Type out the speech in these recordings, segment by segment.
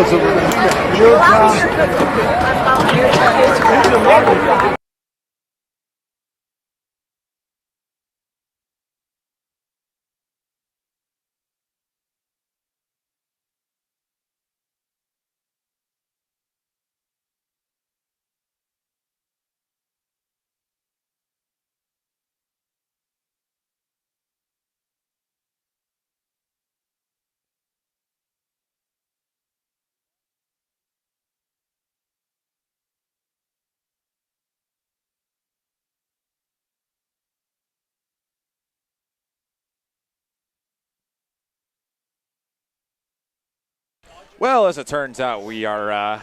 those of Well, as it turns out, we are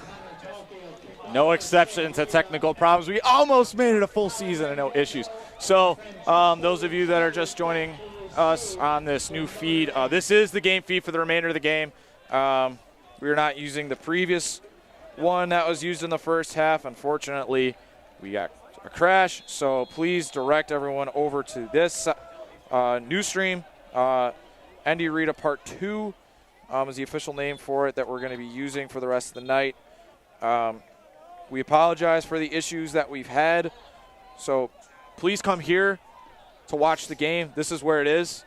no exception to technical problems. We almost made it a full season and no issues. So those of you that are just joining us on this new feed, this is the game feed for the remainder of the game. We are not using the previous one that was used in the first half. Unfortunately, we got a crash. So please direct everyone over to this new stream. ND Rita Part 2 is the official name for it that we're going to be using for the rest of the night. We apologize for the issues that we've had. So please come here to watch the game. This is where it is.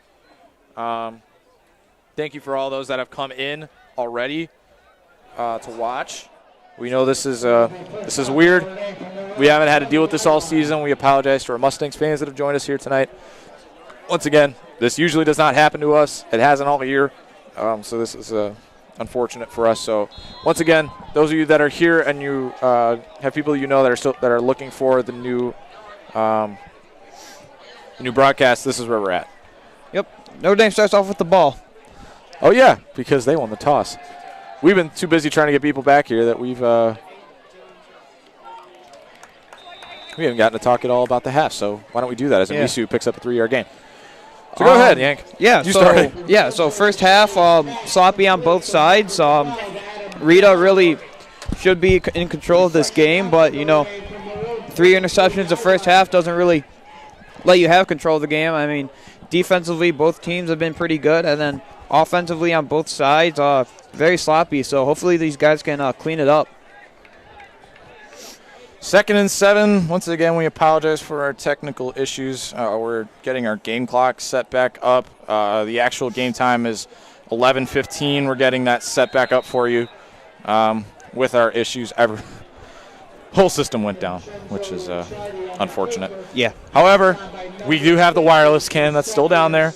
Thank you for all those that have come in already to watch. We know this is weird. We haven't had to deal with this all season. We apologize to our Mustangs fans that have joined us here tonight. Once again, this usually does not happen to us. It hasn't all year. So this is unfortunate for us. So once again, those of you that are here and you have people you know that are looking for the new broadcast, this is where we're at. Yep. Notre Dame starts off with the ball. Oh yeah, because they won the toss. We've been too busy trying to get people back here that we haven't gotten to talk at all about the half. So why don't we do that as Misu picks up a 3-yard gain? So go ahead, Yank. Yeah, so first half, sloppy on both sides. Rita really should be in control of this game, but, 3 interceptions the first half doesn't really let you have control of the game. I mean, defensively, both teams have been pretty good, and then offensively on both sides, very sloppy. So hopefully these guys can clean it up. 2nd and 7. Once again, we apologize for our technical issues. We're getting our game clock set back up. The actual game time is 11:15. We're getting that set back up for you. With our issues, whole system went down, which is unfortunate. Yeah. However, we do have the wireless cam that's still down there.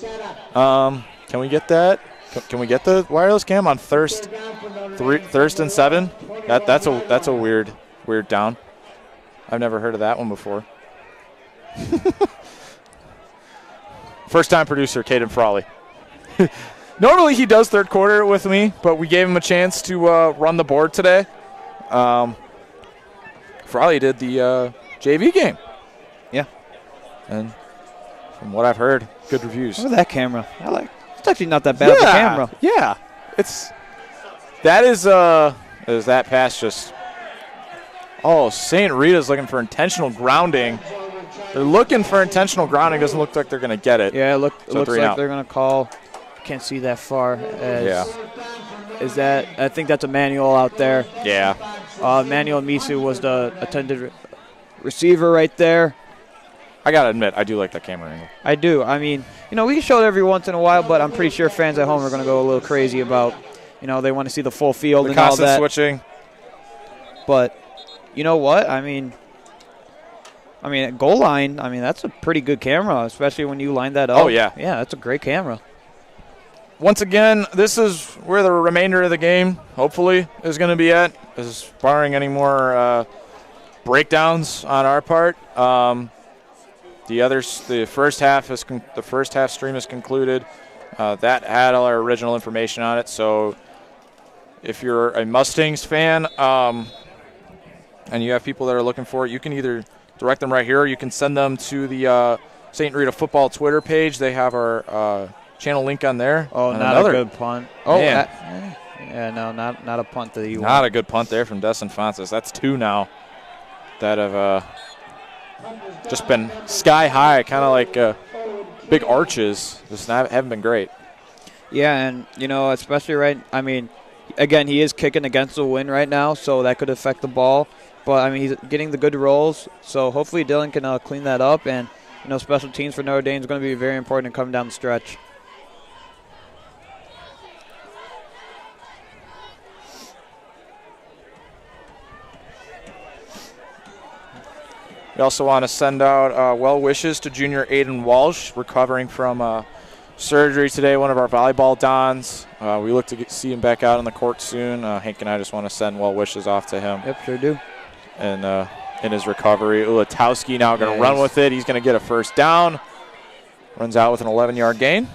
Can we get that? Can we get the wireless cam on thirst and 7? That's a weird down. I've never heard of that one before. First-time producer, Caden Frawley. Normally he does third quarter with me, but we gave him a chance to run the board today. Frawley did the JV game. Yeah. And from what I've heard, good reviews. Look at that camera. It's actually not that bad of a camera. Yeah. Is that pass just... Oh, St. Rita's looking for intentional grounding. They're looking for intentional grounding. Doesn't look like they're going to get it. Yeah, it looks like they're going to call. Can't see that far. Is that? I think that's a manual out there. Yeah. Manuel Misu was the attended receiver right there. I got to admit, I do like that camera angle. I do. I mean, we can show it every once in a while, but I'm pretty sure fans at home are going to go a little crazy about, they want to see the full field and all that. The constant switching. But... You know what? I mean, at goal line, that's a pretty good camera, especially when you line that up. Oh, yeah. Yeah, that's a great camera. Once again, this is where the remainder of the game, hopefully, is going to be at, is barring any more breakdowns on our part. The first half stream is concluded. That had all our original information on it. So if you're a Mustangs fan, and you have people that are looking for it, you can either direct them right here or you can send them to the St. Rita football Twitter page. They have our channel link on there. Oh, and not a good punt. Oh, man. Not a punt that you want. Not a good punt there from Destin Fontes. That's 2 now that have just been sky high, kind of like big arches. Just haven't been great. Yeah, and, especially again, he is kicking against the wind right now, so that could affect the ball. But, I mean, he's getting the good rolls, so hopefully Dylan can clean that up. And, you know, special teams for Notre Dame is going to be very important coming down the stretch. We also want to send out well wishes to junior Aiden Walsh, recovering from surgery today, one of our volleyball dons. We look to see him back out on the court soon. Hank and I just want to send well wishes off to him. Yep, sure do. And in his recovery, Ulatowski now going to run with it. He's going to get a first down. Runs out with an 11-yard gain.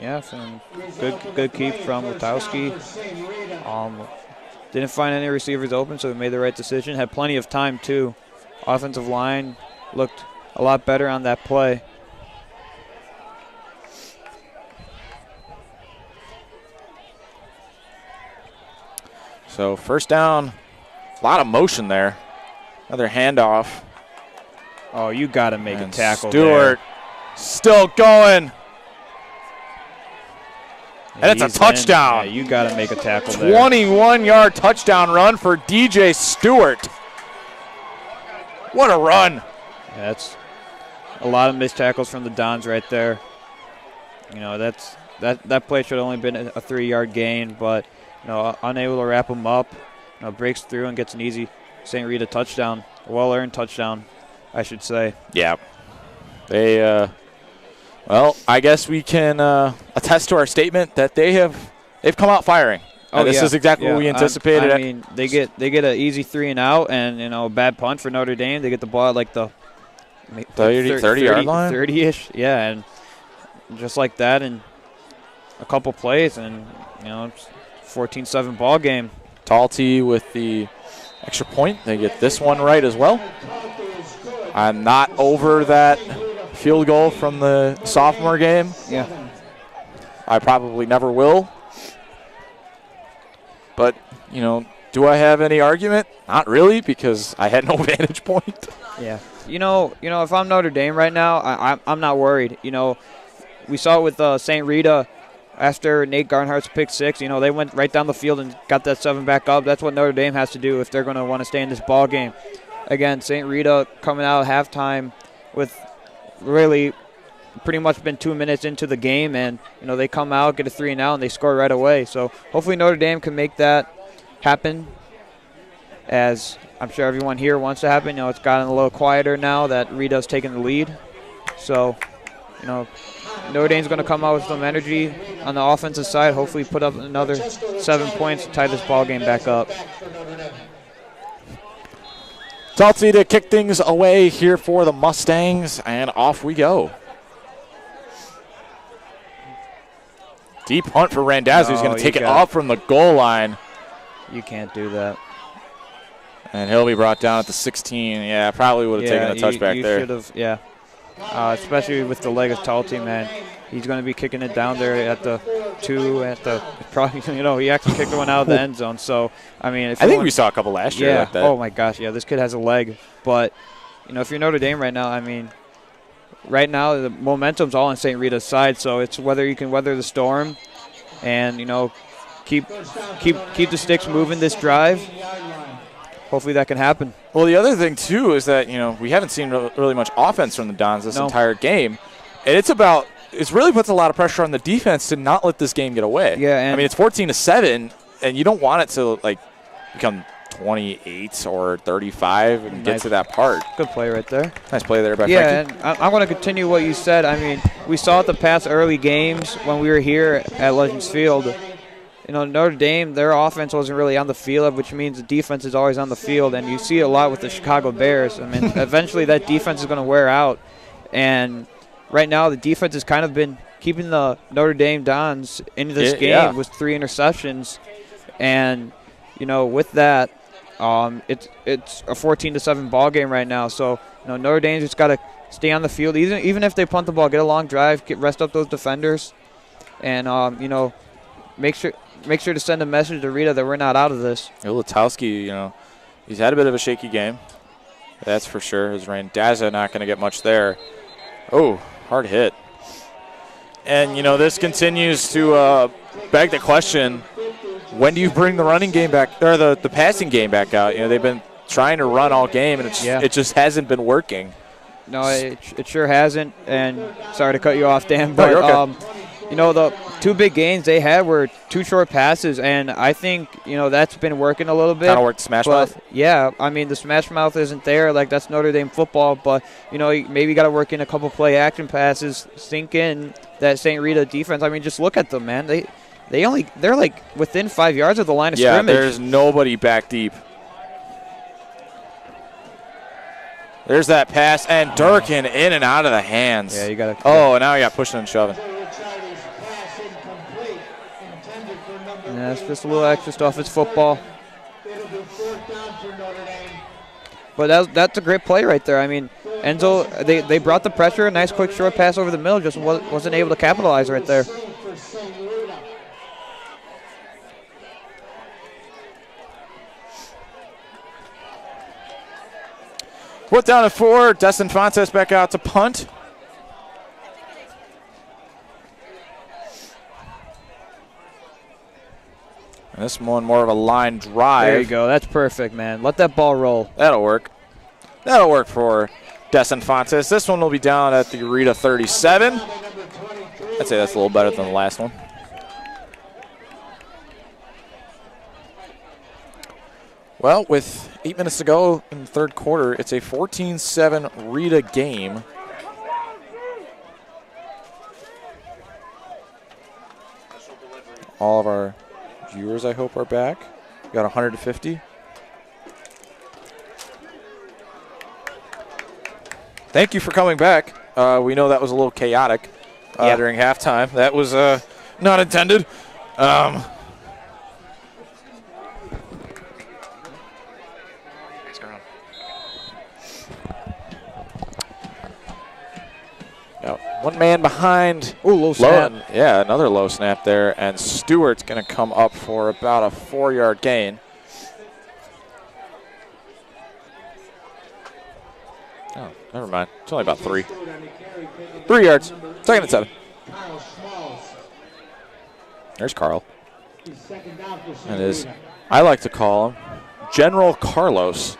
Yeah, some good keep from Ulatowski. Didn't find any receivers open, so we made the right decision. Had plenty of time, too. Offensive line looked a lot better on that play. So first down, a lot of motion there. Another handoff. Oh, you got to make a tackle Stewart still going. And it's a touchdown. Yeah, you got to make a tackle there. 21-yard touchdown run for DJ Stewart. What a run. Yeah, that's a lot of missed tackles from the Dons right there. You know, that play should have only been a 3-yard gain, but, you know, unable to wrap them up. You know, breaks through and gets an easy St. Rita touchdown. A well-earned touchdown, I should say. Yeah. They well, I guess we can attest to our statement that they've come out firing. Oh, this is exactly what we anticipated. I mean, they get an easy 3-and-out, and, you know, a bad punt for Notre Dame. They get the ball at like the 30-yard line, 30-ish, yeah, and just like that, in a couple plays, and, you know, it's 14-7 ball game. Talty with the extra point. They get this one right as well. I'm not over that field goal from the sophomore game. Yeah. I probably never will. But, you know, do I have any argument? Not really, because I had no vantage point. Yeah. You know, if I'm Notre Dame right now, I'm not worried. You know, we saw it with St. Rita after Nate Garnhart's pick 6. You know, they went right down the field and got that 7 back up. That's what Notre Dame has to do if they're going to want to stay in this ball game. Again, St. Rita coming out at halftime with really pretty much been 2 minutes into the game, and, you know, they come out, get a 3-and-out, and they score right away. So hopefully Notre Dame can make that happen, as I'm sure everyone here wants to happen. You know, it's gotten a little quieter now that Rita's taking the lead. So, you know, Notre Dame's going to come out with some energy on the offensive side, hopefully put up another 7 points to tie this ball game back up. Talty to kick things away here for the Mustangs, and off we go. Deep punt for Randazzo, who's going to take it off from the goal line. You can't do that. And he'll be brought down at the 16. Yeah, probably would have taken a touchback there. You should have, yeah. Especially with the leg of Talty, man. He's going to be kicking it down there at the 2, probably, you know, he actually kicked one out of the end zone. So, I mean, I think we saw a couple last year like that. Oh, my gosh, yeah, this kid has a leg. But, you know, if you're Notre Dame right now, I mean, right now the momentum's all on St. Rita's side, so it's whether you can weather the storm and, you know, keep the sticks moving this drive. Hopefully that can happen. Well, the other thing, too, is that, you know, we haven't seen really much offense from the Dons this entire game. And it really puts a lot of pressure on the defense to not let this game get away. Yeah, I mean, it's 14-7, and you don't want it to, like, become 28 or 35 and get to that part. Good play right there. Nice play there by Frankie. Yeah, and I'm going to continue what you said. I mean, we saw it the past early games when we were here at Legends Field. You know, Notre Dame, their offense wasn't really on the field, which means the defense is always on the field, and you see it a lot with the Chicago Bears. I mean, eventually that defense is going to wear out, and right now the defense has kind of been keeping the Notre Dame Dons in this game with 3 interceptions, and, you know, with that, it's a 14-7 ball game right now. So, you know, Notre Dame's just got to stay on the field, even if they punt the ball, get a long drive, rest up those defenders, and you know, make sure to send a message to Rita that we're not out of this. Ulatowski, you know, he's had a bit of a shaky game. That's for sure. His Randazzo not going to get much there. Oh, hard hit. And, you know, this continues to beg the question, when do you bring the running game back, or the passing game back out? You know, they've been trying to run all game, and it just hasn't been working. No, it sure hasn't. And sorry to cut you off, Dan, but okay. you know, the two big gains they had were 2 short passes, and I think, you know, that's been working a little bit. Kind of worked smash mouth. Yeah, I mean, the smash mouth isn't there. Like, that's Notre Dame football, but, you know, maybe you got to work in a couple play action passes, sink in that St. Rita defense. I mean, just look at them, man. They're like within 5 yards of the line of scrimmage. Yeah, there's nobody back deep. There's that pass, and Durkin in and out of the hands. Yeah, you got to. Oh, now he got pushing and shoving. Yeah, it's just a little extra stuff. It's football. But that's a great play right there. I mean, Enzo, they brought the pressure. A nice quick short pass over the middle. Just wasn't able to capitalize right there. Fourth down at 4. Destin Fontes back out to punt. And this one more of a line drive. There you go. That's perfect, man. Let that ball roll. That'll work. That'll work for Destin Fontes. This one will be down at the Rita 37. I'd say that's a little better than the last one. Well, with 8 minutes to go in the third quarter, it's a 14-7 Rita game. All of our viewers, I hope, are back. We got 150. Thank you for coming back. We know that was a little chaotic during halftime. That was not intended. One man behind. Ooh, low snap. Yeah, another low snap there. And Stewart's going to come up for about a 4-yard gain. Oh, never mind. It's only about 3. 3 yards. Second and 7. There's Carl. And is, I like to call him General Carlos.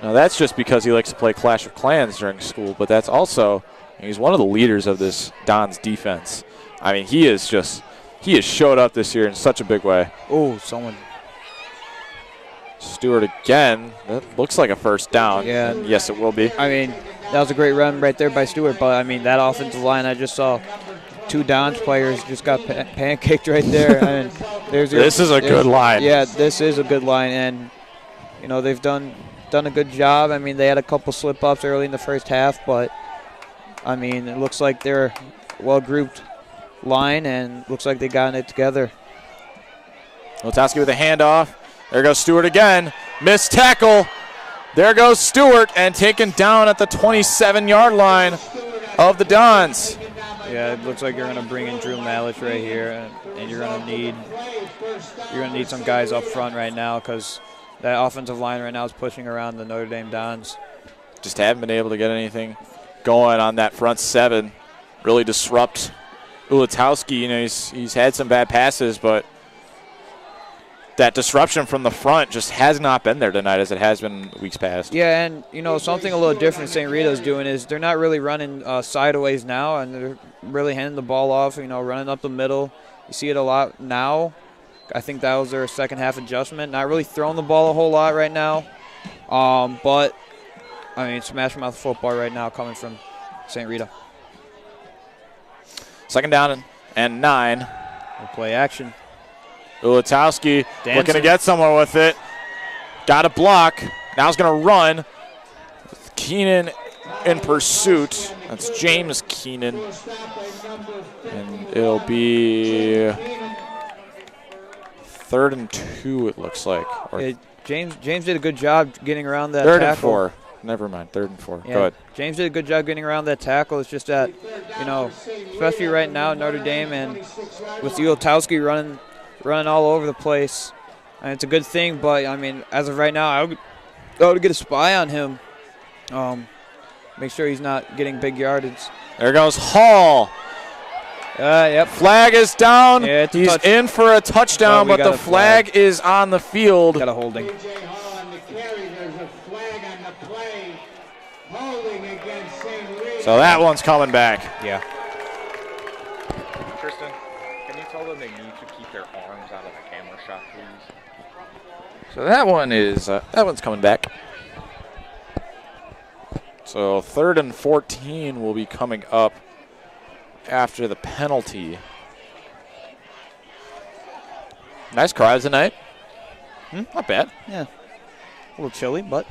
Now, that's just because he likes to play Clash of Clans during school, but that's also... he's one of the leaders of this Don's defense. I mean, he has showed up this year in such a big way. Oh, someone. Stewart again. That looks like a first down. Yeah. Yes, it will be. I mean, that was a great run right there by Stewart, but, I mean, that offensive line, I just saw 2 Don's players just got pancaked right there. I mean, this is a good line. Yeah, this is a good line, and, you know, they've done a good job. I mean, they had a couple slip-ups early in the first half, but, I mean, it looks like they're a well-grouped line, and looks like they've gotten it together. Lotowski with a handoff. There goes Stewart again. Missed tackle. There goes Stewart, and taken down at the 27-yard line of the Dons. Yeah, it looks like you're going to bring in Drew Malich right here, and you're going to need some guys up front right now because that offensive line right now is pushing around the Notre Dame Dons. Just haven't been able to get anything going on that front 7. Really disrupt Ulatowski. You know, he's had some bad passes, but that disruption from the front just has not been there tonight as it has been weeks past. Yeah, and, you know, something a little different St. Rita's doing is they're not really running sideways now, and they're really handing the ball off, you know, running up the middle. You see it a lot now. I think that was their second half adjustment. Not really throwing the ball a whole lot right now. But, I mean, smash mouth football right now coming from St. Rita. Second down and 9. We'll play action. Ulatowski looking to get somewhere with it. Got a block. Now he's going to run. Keenan in pursuit. That's James Keenan. And it'll be 3rd and 2, it looks like. Yeah, James did a good job getting around that 3rd tackle. and 4. Never mind, 3rd and 4. Yeah, Go ahead. James did a good job getting around that tackle. It's just that, you know, especially right now, Notre Dame and with Ulatowski running all over the place. And it's a good thing, but, I mean, as of right now, I would get a spy on him. You make sure he's not getting big yardage. There goes Hall. Yep. Flag is down. Yeah, he's in for a touchdown, but the flag is on the field. Got a holding. So that one's coming back. Yeah. Tristan, can you tell them they need to keep their arms out of the camera shot, please? So that one's coming back. So 3rd and 14 will be coming up after the penalty. Nice crowd tonight. Not bad. Yeah. A little chilly, but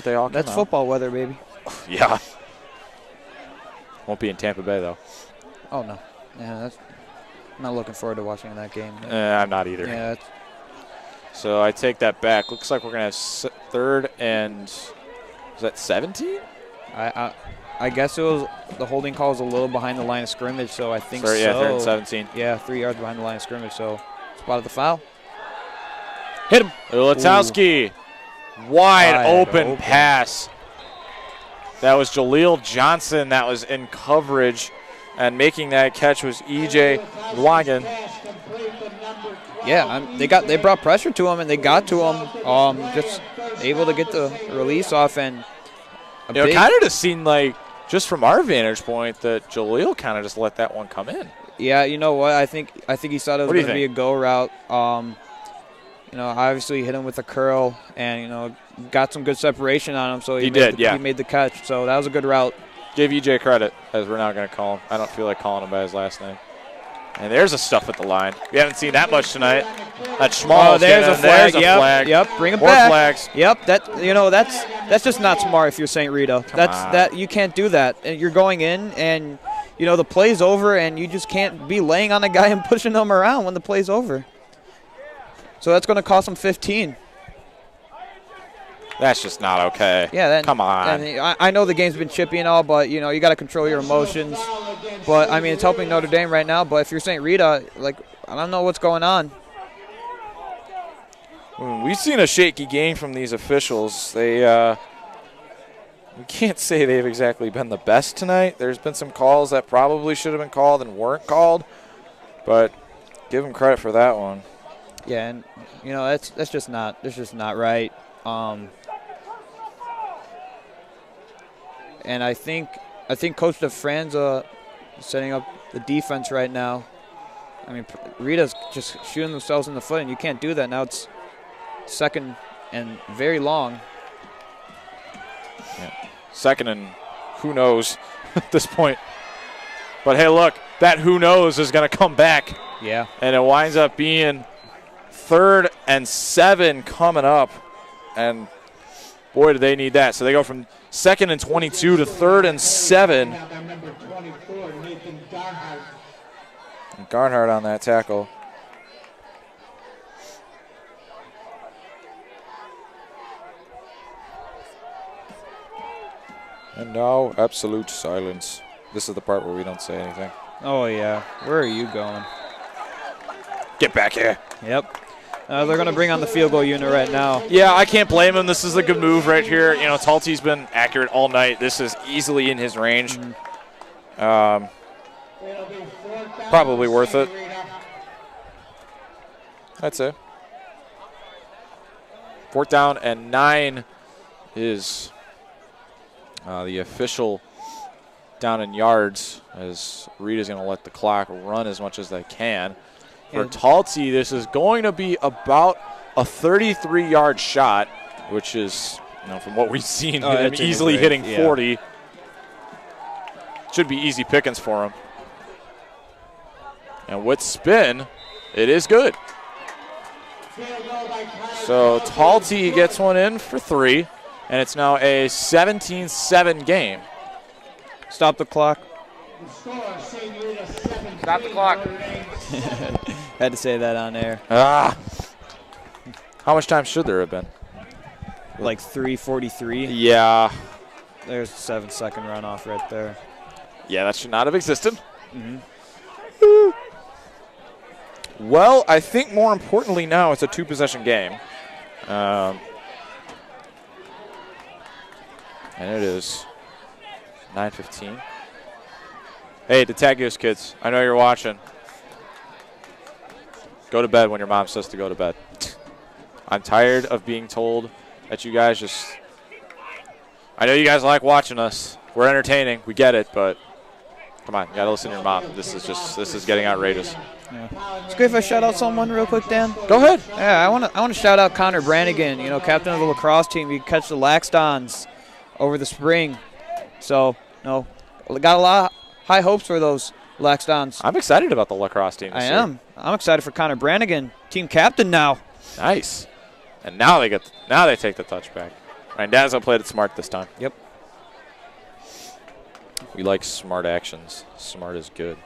they all came that's out. football weather, baby. Yeah. Won't be in Tampa Bay though. Oh no. Yeah, I'm not looking forward to watching that game. I'm not either. Yeah. So I take that back. Looks like we're gonna have 3rd and is that 17? I guess it was the holding call is a little behind the line of scrimmage, so I think Yeah, 3rd and 17. Yeah, 3 yards behind the line of scrimmage, so spotted the foul. Hit him. Ulatowski. Wide open pass. That was Jaleel Johnson that was in coverage, and making that catch was E.J. Wagon. Yeah, they brought pressure to him, and they got to him. Just able to get the release off, and it kind of just seemed like, just from our vantage point, that Jaleel kind of just let that one come in. Yeah, you know what? I think he thought it was going to be a go route. Obviously hit him with a curl, and got some good separation on him. So he made the catch. So that was a good route. Give EJ credit, as we're not going to call him. I don't feel like calling him by his last name. And there's a stuff at the line. We haven't seen that much tonight. That's Schmalz. There's a flag. Flag. Yep. Bring it More back. flags. Yep. That's just not smart if you're St. Rita. You can't do that. And you're going in, and the play's over, and you just can't be laying on a guy and pushing him around when the play's over. So that's going to cost him 15. That's just not okay. Yeah, come on. I know the game's been chippy and all, but you got to control your emotions. But I mean, it's helping Notre Dame right now. But if you're St. Rita, I don't know what's going on. We've seen a shaky game from these officials. We can't say they've exactly been the best tonight. There's been some calls that probably should have been called and weren't called, but give them credit for that one. Yeah, and that's just not right. And I think Coach DeFranza is setting up the defense right now. I mean, Rita's just shooting themselves in the foot, and you can't do that. Now it's 2nd and very long. Yeah. 2nd and who knows at this point. But hey, look, that who knows is going to come back. Yeah. And it winds up being 3rd and 7 coming up. And boy, do they need that. So they go from 2nd and 22 to 3rd and 7. And Garnhart on that tackle. And now absolute silence. This is the part where we don't say anything. Oh, yeah. Where are you going? Get back here. Yep. They're going to bring on the field goal unit right now. Yeah, I can't blame him. This is a good move right here. Talty's been accurate all night. This is easily in his range. Probably worth it. I'd say. 4th down and 9 is the official down in yards, as Rita's going to let the clock run as much as they can. For Talty, this is going to be about a 33-yard shot, which is, from what we've seen, him easily hitting 40. Should be easy pickings for him. And with spin, it is good. So Talty gets one in for 3, and it's now a 17-7 game. Stop the clock. Stop the clock. Had to say that on air. How much time should there have been? Like 3:43. Yeah. There's a 7-second runoff right there. Yeah, that should not have existed. Well, I think more importantly now it's a 2-possession game. And it is 9:15. Hey, Detagos kids, I know you're watching. Go to bed when your mom says to go to bed. I'm tired of being told that you guys just... I know you guys like watching us. We're entertaining. We get it, but come on, you gotta listen to your mom. This is getting outrageous. Yeah. It's great if I shout out someone real quick, Dan. Go ahead. Yeah, I want to shout out Connor Brannigan, captain of the lacrosse team. He catch the Laxdons over the spring. So, got a lot of high hopes for those Laxdons. I'm excited about the lacrosse team this year. I am. I'm excited for Connor Brannigan, team captain now. Nice. And now they take the touchback. Randazzo played it smart this time. Yep. We like smart actions. Smart is good.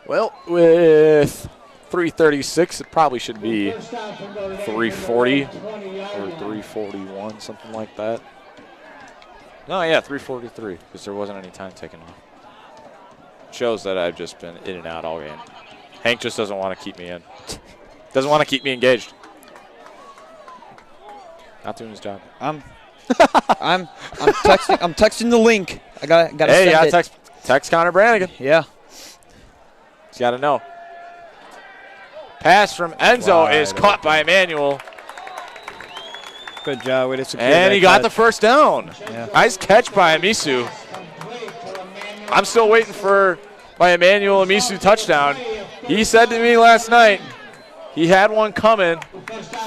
Well, with 3:36, it probably should be 3:40 or 3:41, something like that. No, yeah, 3:43, because there wasn't any time taken off. Shows that I've just been in and out all game. Hank just doesn't want to keep me in. Doesn't want to keep me engaged. Not doing his job. I'm texting the link. I gotta hey, send yeah, it. text Connor Brannigan. Yeah. He's got to know. Pass from Enzo is caught by Emmanuel. Good job. Way to secure And that he got catch. the first down. Yeah. Nice catch by Amisu. I'm still waiting for my Emmanuel Amisu touchdown. He said to me last night he had one coming.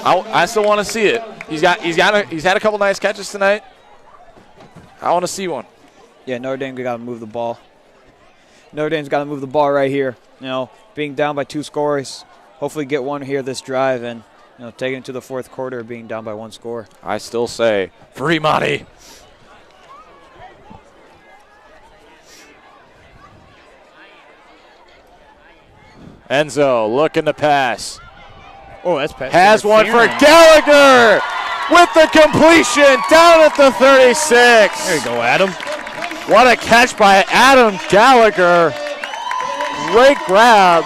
I still want to see it. He's had a couple nice catches tonight. I want to see one. Yeah, Notre Dame got to move the ball. Notre Dame's got to move the ball right here. Being down by 2 scores, hopefully get one here this drive, and take it into the fourth quarter, being down by 1 score. I still say free money. Enzo looking to pass. Oh, that's pass. Has one for Gallagher with the completion down at the 36. There you go, Adam. What a catch by Adam Gallagher. Great grab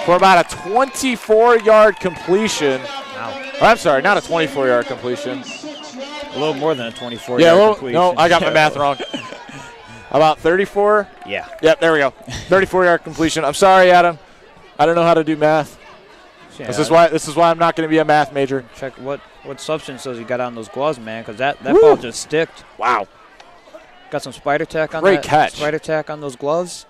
for about a 24-yard completion. Wow. I'm sorry, not a 24-yard completion. A little more than a 24-yard completion. No, I got my math wrong. About 34? Yeah. Yep, there we go. 34-yard completion. I'm sorry, Adam. I don't know how to do math. Yeah, This is why I'm not going to be a math major. Check what substance does he got on those gloves, man, because that ball just sticked. Wow. Got some spider tack on Great catch. Spider tack on those gloves.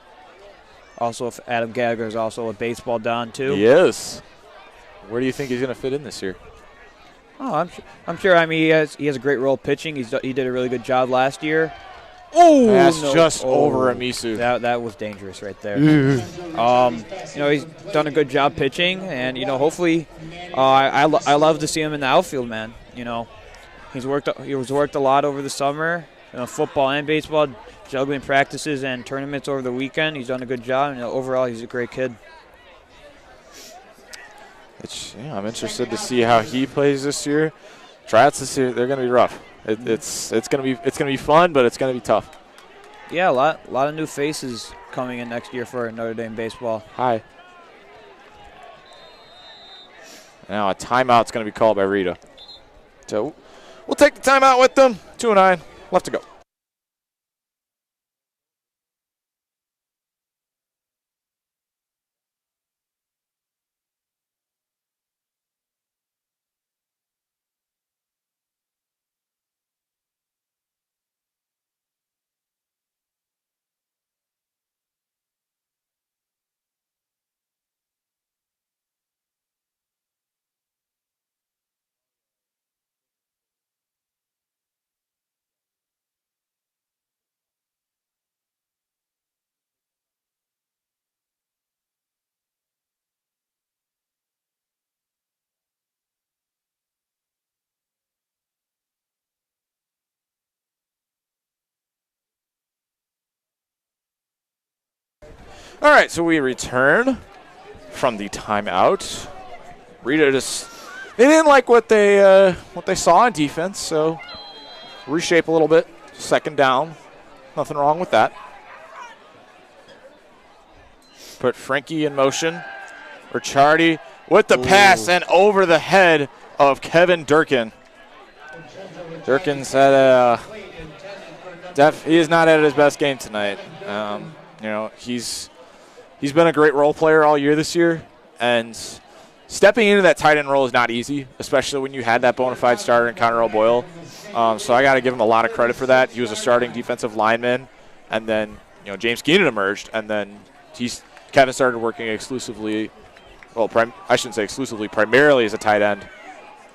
Also, if Adam Gallagher is also a baseball don, too. He is. Where do you think he's going to fit in this year? Oh, I'm sure. I mean, he has a great role pitching. He did a really good job last year. Oh, that's just over Amisu. That was dangerous right there. He's done a good job pitching, and hopefully, I love to see him in the outfield, man. He was worked a lot over the summer, football and baseball, juggling practices and tournaments over the weekend. He's done a good job, and overall, he's a great kid. I'm interested to see how he plays this year. Tryouts this year, they're going to be rough. It's going to be fun, but it's going to be tough. Yeah, a lot of new faces coming in next year for Notre Dame baseball. Hi. Now a timeout's going to be called by Rita. So we'll take the timeout with them. 2:09 left to go. All right, so we return from the timeout. Rita they didn't like what they saw on defense, so reshape a little bit. 2nd down, nothing wrong with that. Put Frankie in motion. Ricciardi with the pass and over the head of Kevin Durkin. Durkin's had he is not at his best game tonight. He's been a great role player all year this year, and stepping into that tight end role is not easy, especially when you had that bona fide starter in Connor O'Boyle. So I got to give him a lot of credit for that. He was a starting defensive lineman, and then James Keenan emerged, and then Kevin started working exclusively. Well, I shouldn't say exclusively, primarily as a tight end.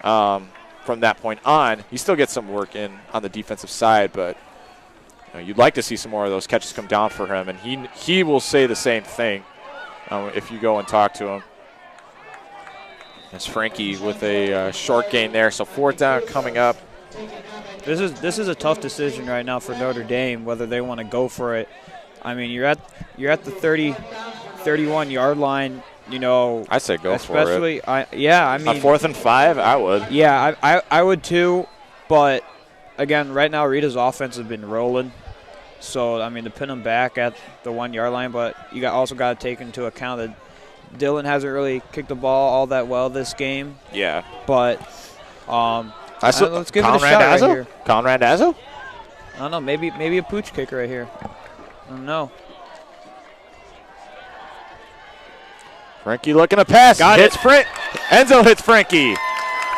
From that point on, he still gets some work in on the defensive side, but you'd like to see some more of those catches come down for him, and he will say the same thing if you go and talk to him. That's Frankie with a short gain there, so 4th down coming up. This is a tough decision right now for Notre Dame whether they want to go for it. I mean, you're at the 31-yard line. I say go for it. Especially, I mean, on 4th and 5, I would. Yeah, I would too. But again, right now Rita's offense has been rolling. So I mean, to pin them back at the 1-yard line, but you also got to take into account that Dylan hasn't really kicked the ball all that well this game. Yeah. But let's give it a shot right here. Conrad Azzo? I don't know. Maybe a pooch kicker right here. I don't know. Frankie looking to pass. Enzo hits Frankie.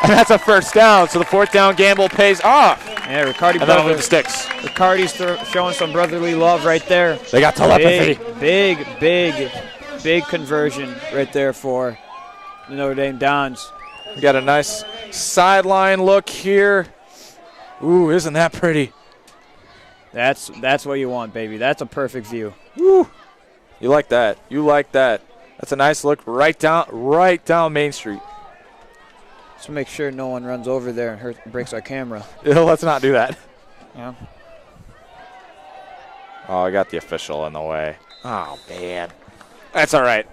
And that's a 1st down, so the 4th down gamble pays off. Yeah, Riccardi and then with the sticks. Riccardi's showing some brotherly love right there. They got telepathy. Big conversion right there for the Notre Dame Dons. We got a nice sideline look here. Ooh, isn't that pretty? That's what you want, baby. That's a perfect view. Woo. You like that. That's a nice look right down Main Street. Just make sure no one runs over there and breaks our camera. Let's not do that. Yeah. Oh, I got the official in the way. Oh, man. That's all right.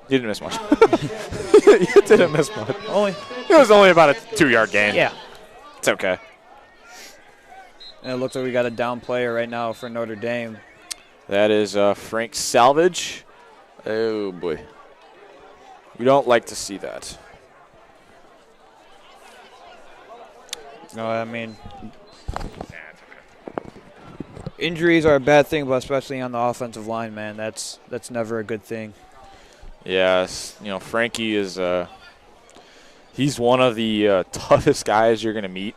You didn't miss much. You didn't miss much. It was only about a 2-yard gain. Yeah. It's okay. And it looks like we got a down player right now for Notre Dame. That is Frank Salvage. Oh, boy. We don't like to see that. No, I mean, injuries are a bad thing, but especially on the offensive line, man, that's never a good thing. Yes, Frankie is he's one of the toughest guys you're going to meet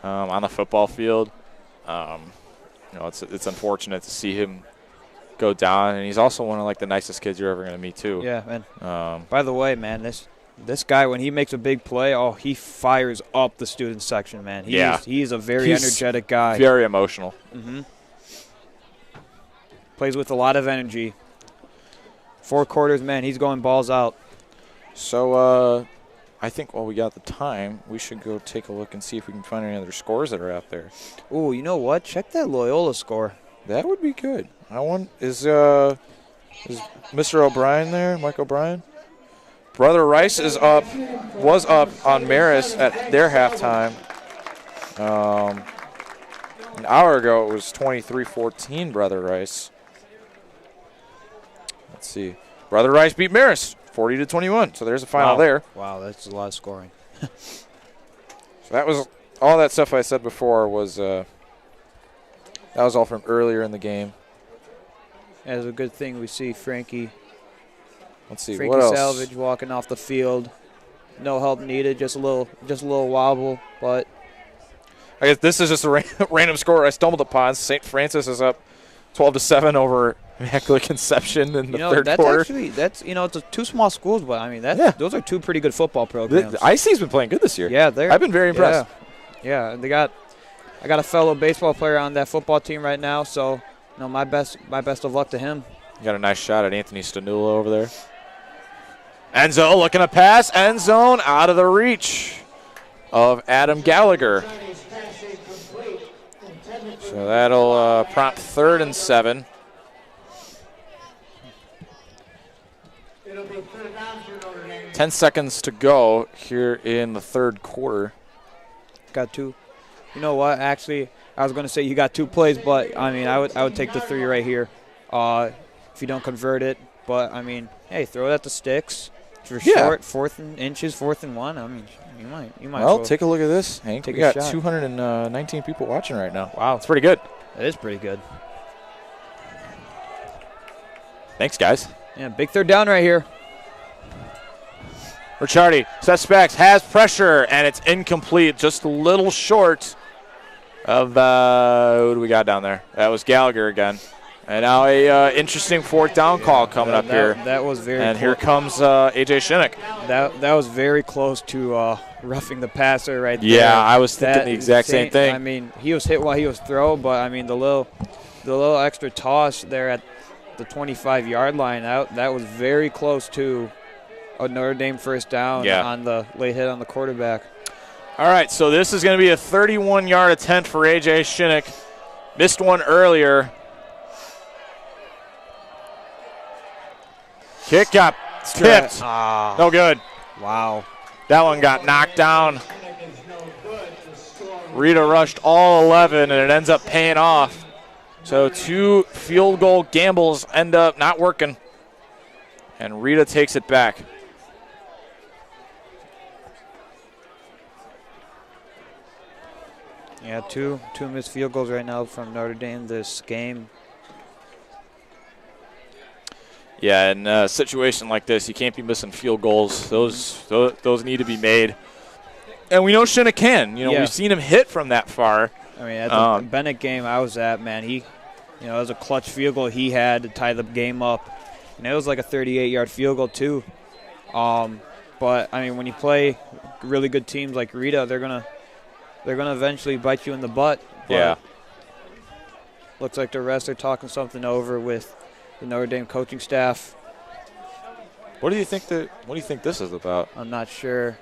on the football field. It's unfortunate to see him go down, and he's also one of the nicest kids you're ever going to meet too. Yeah, man. By the way, man, this guy, when he makes a big play, he fires up the student section, man. He's a very energetic guy. Very emotional. Mm-hmm. Plays with a lot of energy. 4 quarters, man, he's going balls out. So I think while we got the time, we should go take a look and see if we can find any other scores that are out there. Ooh, you know what? Check that Loyola score. That would be good. Is Mr. O'Brien there, Mike O'Brien? Brother Rice was up on Marist at their halftime. An hour ago it was 23-14, Brother Rice. Let's see. Brother Rice beat Marist 40-21. So there's a final there. Wow, that's a lot of scoring. So that was all that stuff I said before was that was all from earlier in the game. Yeah, it's a good thing we see Frankie. Let's see, Frankie what else? Salvage walking off the field. No help needed, just a little wobble, but I guess this is just a random score I stumbled upon. St. Francis is up 12-7 over Immaculate Conception in the third quarter. It's two small schools, but I mean those are 2 pretty good football programs. The IC's been playing good this year. Yeah, I've been very impressed. Yeah, and I got a fellow baseball player on that football team right now, so my best of luck to him. You got a nice shot at Anthony Stanula over there. Enzo looking to pass. End zone out of the reach of Adam Gallagher. So that'll prompt 3rd and 7. Ten seconds to go here in the 3rd quarter. Got 2. You know what? Actually, I was going to say you got 2 plays, but I mean, I would take the 3 right here if you don't convert it. But I mean, hey, throw it at the sticks. for short, 4th and inches, 4th and 1. I mean, you might. Well, take a look at this, Hank. We got shot. 219 people watching right now. Wow, it's pretty good. That is pretty good. Thanks, guys. Yeah, big 3rd down right here. Ricciardi suspects, has pressure, and it's incomplete. Just a little short of who do we got down there? That was Gallagher again. And now a interesting 4th down call coming up here. That was very. And here comes AJ Shinnick. That was very close to roughing the passer right there. Yeah, I was thinking the exact same thing. I mean, he was hit while he was thrown, but I mean the little extra toss there at the 25-yard line. That was very close to a Notre Dame 1st down on the late hit on the quarterback. All right, so this is going to be a 31-yard attempt for AJ Shinnick. Missed one earlier. Kick got tipped. No good. Wow. That one got knocked down. Rita rushed all 11, and it ends up paying off. So 2 field goal gambles end up not working. And Rita takes it back. Yeah, two missed field goals right now from Notre Dame this game. Yeah, in a situation like this, you can't be missing field goals. Those need to be made. And we know Shinnick can. We've seen him hit from that far. I mean, at the Bennett game I was at, man, it was a clutch field goal he had to tie the game up. And it was like a 38-yard field goal too. But I mean, when you play really good teams like Rita, they're gonna eventually bite you in the butt. But yeah. Looks like the refs are talking something over with the Notre Dame coaching staff. What do you think this is about? I'm not sure.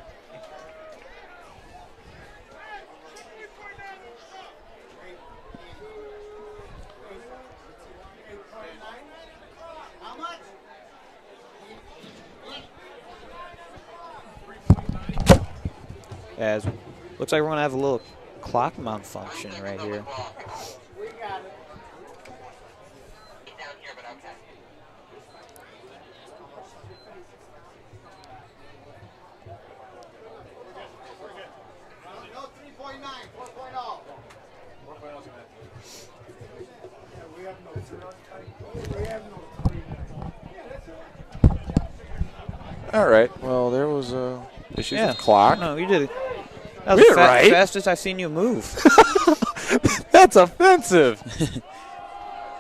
As looks like we're gonna have a little clock mount function right here. All right. Well, there was issues with clock. No, you did it. That was the fastest I've seen you move. That's offensive.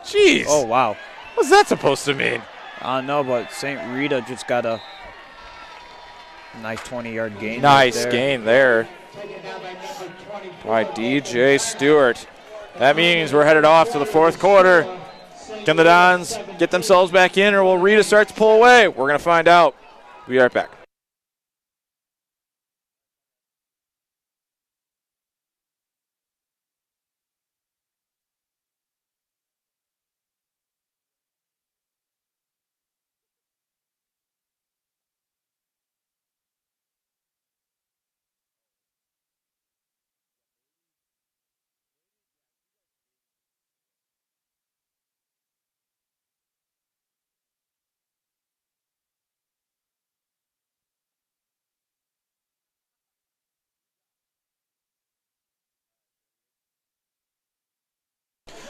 Jeez. Oh, wow. What's that supposed to mean? I don't know, but St. Rita just got a nice 20-yard gain. Nice gain there by DJ Stewart. That means we're headed off to the 4th quarter. Can the Dons get themselves back in, or will Rita start to pull away? We're going to find out. We'll be right back.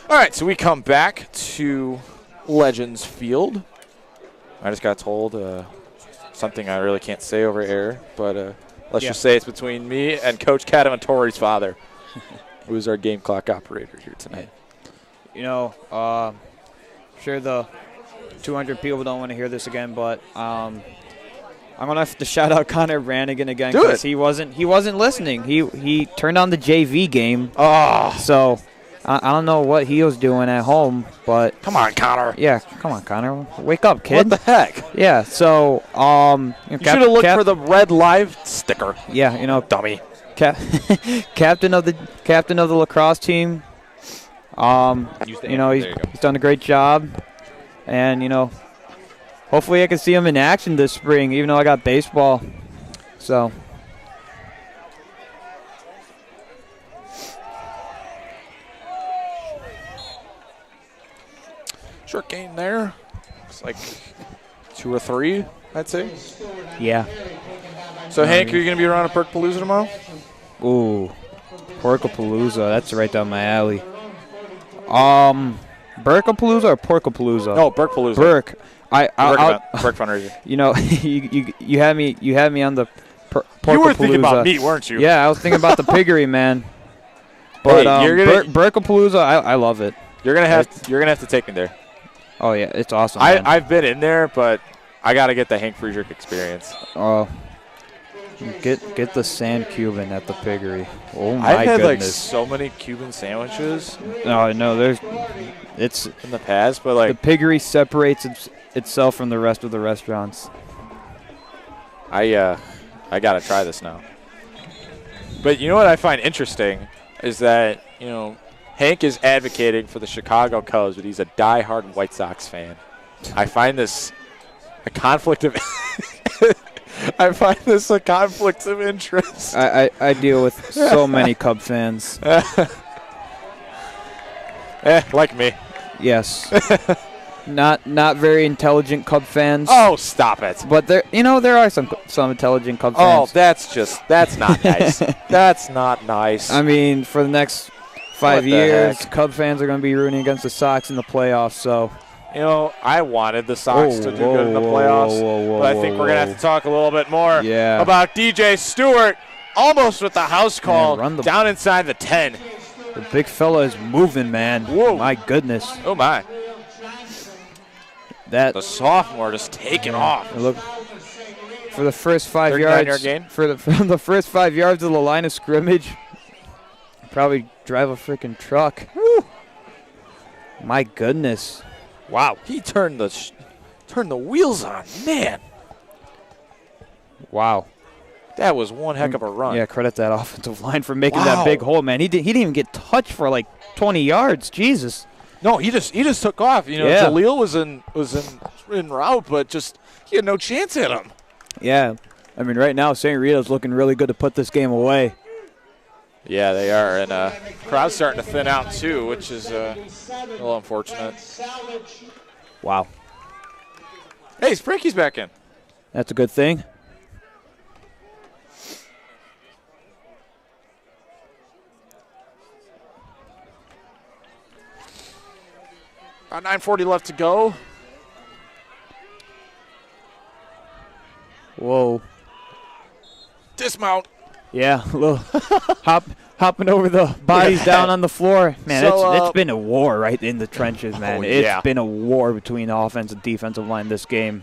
All right, so we come back to Legends Field. I just got told something I really can't say over air, but let's just say it's between me and Coach Cadavantori's father, who is our game clock operator here tonight. You know, sure the 200 people don't want to hear this again, but I'm gonna have to shout out Connor Brannigan again because he wasn't listening. He turned on the JV game. Oh, so. I don't know what he was doing at home, but come on, Connor. Yeah, come on, Connor. Wake up, kid. What the heck? Yeah. So, you should have looked for the red live sticker. Yeah, you know, dummy. Captain of the lacrosse team. You know, he's done a great job, and you know, hopefully I can see him in action this spring. Even though I got baseball, so. Short gain there. It's like 2 or 3, I'd say. Yeah. So, Hank, are you going to be around at Perkapalooza tomorrow? Ooh, Porkapalooza. That's right down my alley. Burkapalooza or Porkapalooza? No, Perkapalooza. Burke. Burke fundraiser. You know, you had me on the Porkapalooza. You were thinking about me, weren't you? Yeah, I was thinking about the piggery, man. But Burkapalooza, I love it. You're gonna have to take me there. Oh yeah, it's awesome. Man. I've been in there, but I gotta get the Hank Friedrich experience. Oh, get the sand Cuban at the piggery. Oh my I've had goodness. like so many Cuban sandwiches. No, it's in the past, but like the piggery separates itself from the rest of the restaurants. I gotta try this now. But you know what I find interesting is that, you know, Hank is advocating for the Chicago Cubs, but he's a diehard White Sox fan. I find this a conflict of a conflict of interest. I deal with so many Cub fans. Like me. Yes. Not very intelligent Cub fans. Oh, stop it. But there are some intelligent Cub fans. Oh, that's not nice. That's not nice. I mean, for the next 5 years, Cub fans are going to be rooting against the Sox in the playoffs. So, you know, I wanted the Sox to do good in the playoffs, but I think we're going to have to talk a little bit more about DJ Stewart, almost with the house call, down inside the 10. The big fella is moving, man. Whoa. My goodness. Oh, my. The sophomore just taking off. Look, for the first 5 yards, from the first 5 yards of the line of scrimmage, probably drive a freaking truck. Woo. My goodness. Wow. He turned the wheels on, man. Wow. That was one heck of a run. Yeah, credit that offensive line for making that big hole, man. He didn't even get touched for like 20 yards. Jesus. No, he just took off. You know, Jaleel was in route, but just he had no chance at him. Yeah. I mean, right now St. Rita's looking really good to put this game away. Yeah, they are, and crowd's starting to thin out too, which is a little unfortunate. Wow. Hey, Sprinky's back in. That's a good thing. About 9:40 left to go. Whoa. Dismount. Yeah, a little hopping over the bodies down on the floor. Man, it's been a war right in the trenches, man. Oh, yeah. It's been a war between the offensive and defensive line this game.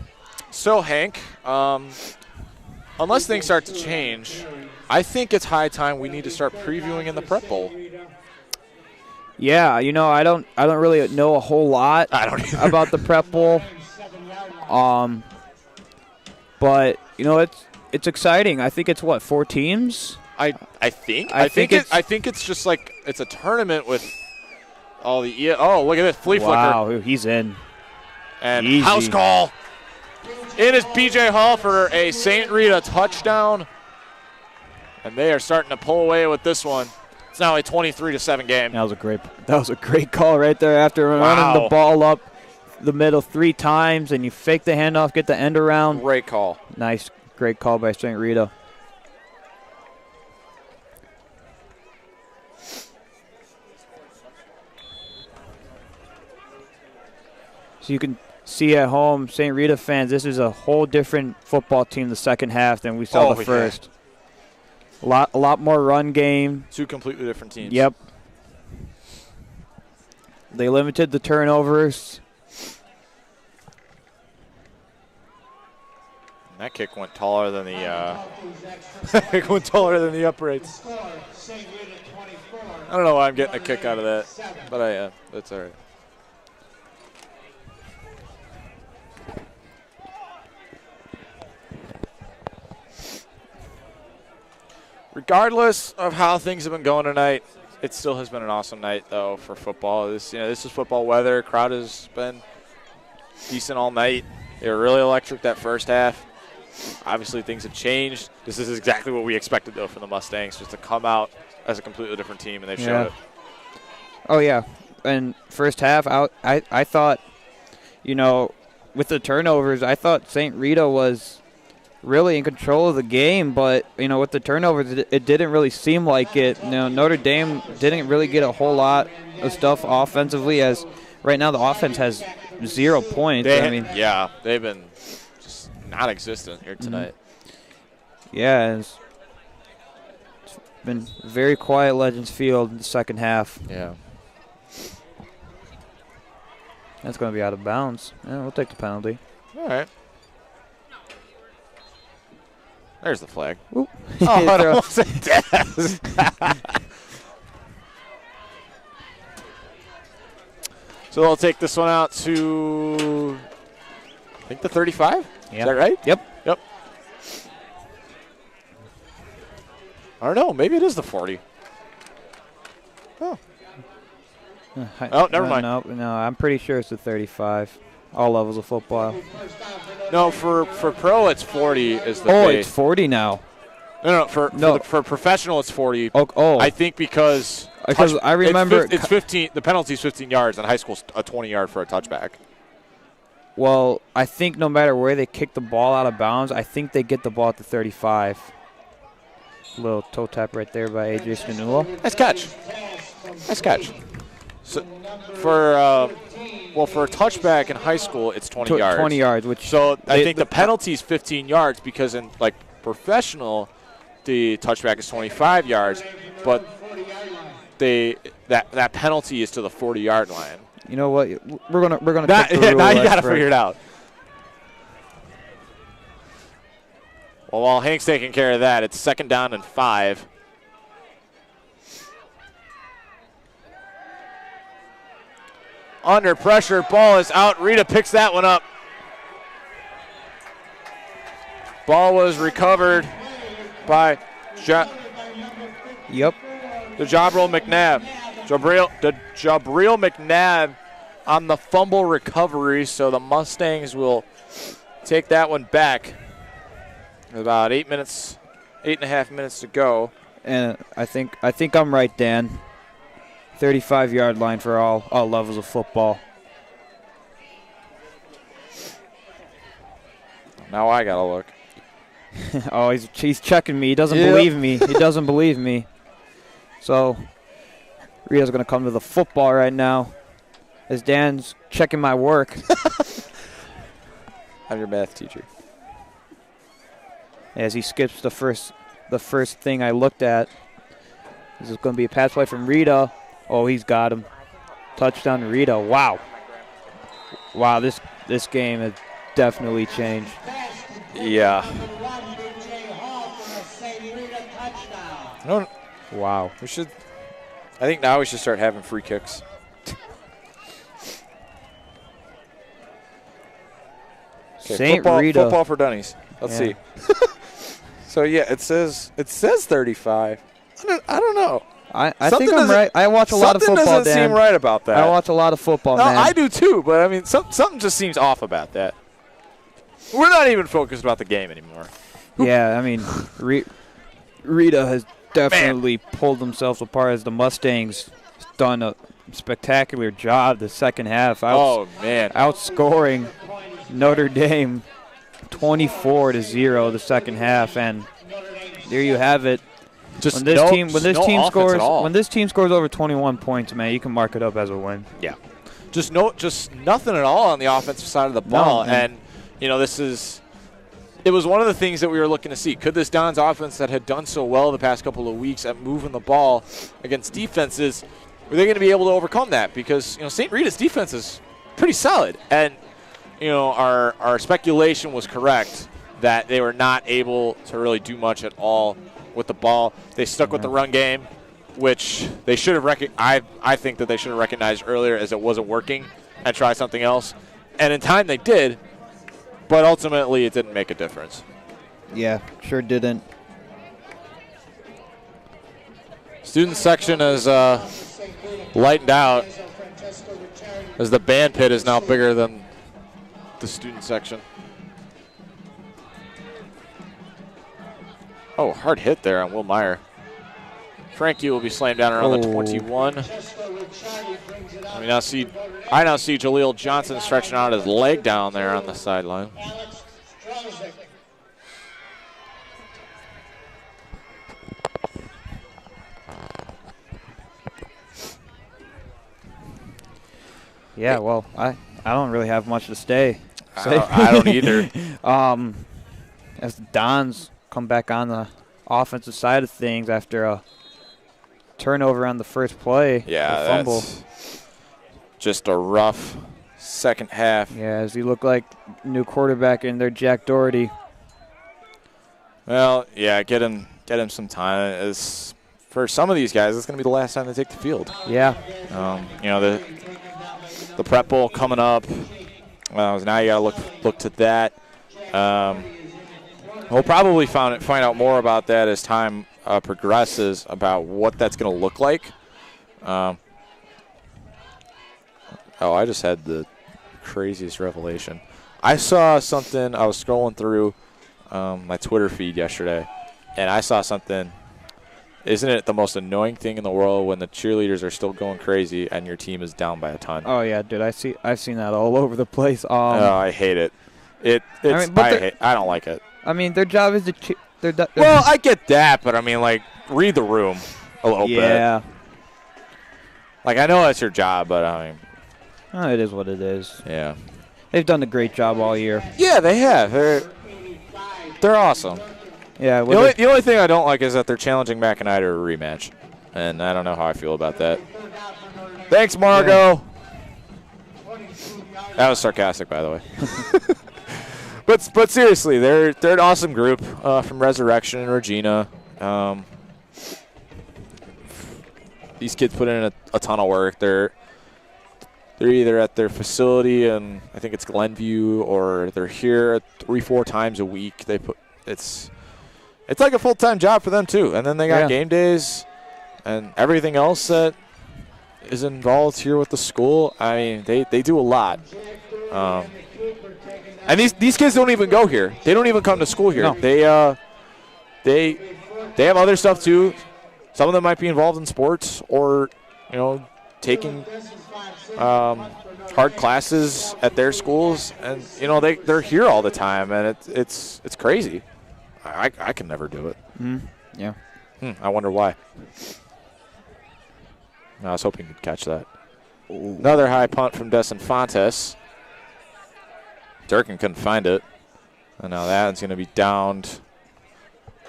So, Hank, unless things start to change, I think it's high time we need to start previewing in the Prep Bowl. Yeah, you know, I don't really know a whole lot about the Prep Bowl. But you know, it's exciting. I think it's 4 teams. I think it's just like it's a tournament with all the look at this flea flicker. Wow, he's in. And easy. House call. It is BJ Hall for a St. Rita touchdown. And they are starting to pull away with this one. It's now a 23-7 game. That was a great call right there after running the ball up the middle 3 times, and you fake the handoff, get the end around. Great call. Nice, great call by St. Rita. So you can see at home, St. Rita fans, this is a whole different football team the second half than we saw the first. A lot more run game. 2 completely different teams. Yep. They limited the turnovers. That kick went taller than the uprights. I don't know why I'm getting a kick out of that, but that's all right. Regardless of how things have been going tonight, it still has been an awesome night, though, for football. This is football weather. Crowd has been decent all night. They were really electric that first half. Obviously, things have changed. This is exactly what we expected, though, from the Mustangs, just to come out as a completely different team, and they've showed it. Oh, yeah. And first half, I thought, you know, with the turnovers, I thought St. Rita was really in control of the game, but, you know, with the turnovers, it didn't really seem like it. You know, Notre Dame didn't really get a whole lot of stuff offensively, as right now the offense has 0 points. Yeah, they've been just non-existent here tonight. Yeah, it's been very quiet Legends Field in the second half. Yeah. That's going to be out of bounds. Yeah, we'll take the penalty. All right. There's the flag. Ooh. Oh, it almost does. So they'll take this one out to, I think, the 35? Yeah. Is that right? Yep. I don't know. Maybe it is the 40. Oh. Oh, never mind. No, I'm pretty sure it's the 35. All levels of football. No, for pro, it's 40 is the base. It's 40 now. No, for professional, it's 40. Oh. I think because I remember it's 15. The penalty is 15 yards, and high school's a 20-yard for a touchback. Well, I think no matter where they kick the ball out of bounds, I think they get the ball at the 35. Little toe tap right there by A.J. Stanula. Nice catch. So for a touchback in high school, it's 20 yards. 20 yards, which I think the penalty is 15 yards because in professional, the touchback is 25 yards, but that penalty is to the 40-yard line. You know what? We're gonna now you got to figure it out. Well, while Hank's taking care of that, it's 2nd down and 5. Under pressure, ball is out. Rita picks that one up. Ball was recovered by the Jabril McNabb. Jabril McNabb on the fumble recovery, so the Mustangs will take that one back. About 8.5 minutes to go. And I think I'm right, Dan. 35-yard line for all levels of football. Now I gotta look. Oh, he's checking me. He doesn't believe me. He doesn't believe me. So Rita's gonna come to the football right now, as Dan's checking my work. I'm your math teacher. As he skips the first thing I looked at. This is going to be a pass play from Rita. Oh, he's got him. Touchdown to Rita. Wow. This game has definitely changed. Yeah. Wow. I think now we should start having free kicks. Okay, Rita. Football for Dunnies. Let's see. So yeah, it says 35. I don't know. I think I'm right. I watch a lot of football, Dan. Something doesn't seem right about that. I watch a lot of football, man. I do too, but I mean, something just seems off about that. We're not even focused about the game anymore. Yeah, I mean, Rita has definitely pulled themselves apart, as the Mustangs done a spectacular job the second half. Outscoring Notre Dame 24-0 the second half, and there you have it. When this team scores over 21 points, man, you can mark it up as a win. Yeah, just nothing at all on the offensive side of the ball, and it was one of the things that we were looking to see. Could this Don's offense that had done so well the past couple of weeks at moving the ball against defenses, were they going to be able to overcome that? Because St. Rita's defense is pretty solid, and our speculation was correct that they were not able to really do much at all with the ball. They stuck with the run game, which they should have I think that they should have recognized earlier as it wasn't working and try something else. And in time they did, but ultimately it didn't make a difference. Yeah, sure didn't. Student section has lightened out as the band pit is now bigger than the student section. Oh, hard hit there on Will Meyer. Frankie will be slammed down around the 21. I now see Jaleel Johnson stretching out his leg down there on the sideline. Yeah, well, I don't really have much to say. I don't either. As the Dons come back on the offensive side of things after a turnover on the first play, Yeah, a fumble. that's just a rough second half. Yeah, as he looked like new quarterback in there, Jack Doherty. Well, yeah, get him some time. For some of these guys, it's going to be the last time they take the field. Yeah. The Prep Bowl coming up. Now you got to look to that. We'll probably find out more about that as time progresses about what that's going to look like. I just had the craziest revelation. I saw something. I was scrolling through my Twitter feed yesterday, and I saw something. Isn't it the most annoying thing in the world when the cheerleaders are still going crazy and your team is down by a ton? Oh yeah, dude, I've seen that all over the place. I hate it. I don't like it. I mean, their job is to well, I get that, but I mean, like, read the room a little bit. Yeah. Like, I know that's your job, but I mean, it is what it is. Yeah. They've done a great job all year. Yeah, they have. They're awesome. Yeah. The only thing I don't like is that they're challenging McIntyre to a rematch, and I don't know how I feel about that. Thanks, Margot. Yeah. That was sarcastic, by the way. But seriously, they're an awesome group from Resurrection and Regina. These kids put in a ton of work. They're either at their facility, and I think it's Glenview, or they're here 3-4 times a week. It's like a full-time job for them too. And then they got game days and everything else that is involved here with the school. I mean, they do a lot. And these kids don't even go here. They don't even come to school here. No. They have other stuff too. Some of them might be involved in sports or, taking hard classes at their schools, and they're here all the time, and it's crazy. I can never do it. Yeah. I wonder why. I was hoping you'd catch that. Ooh. Another high punt from Desinfantes. Durkin couldn't find it. And now that's going to be downed.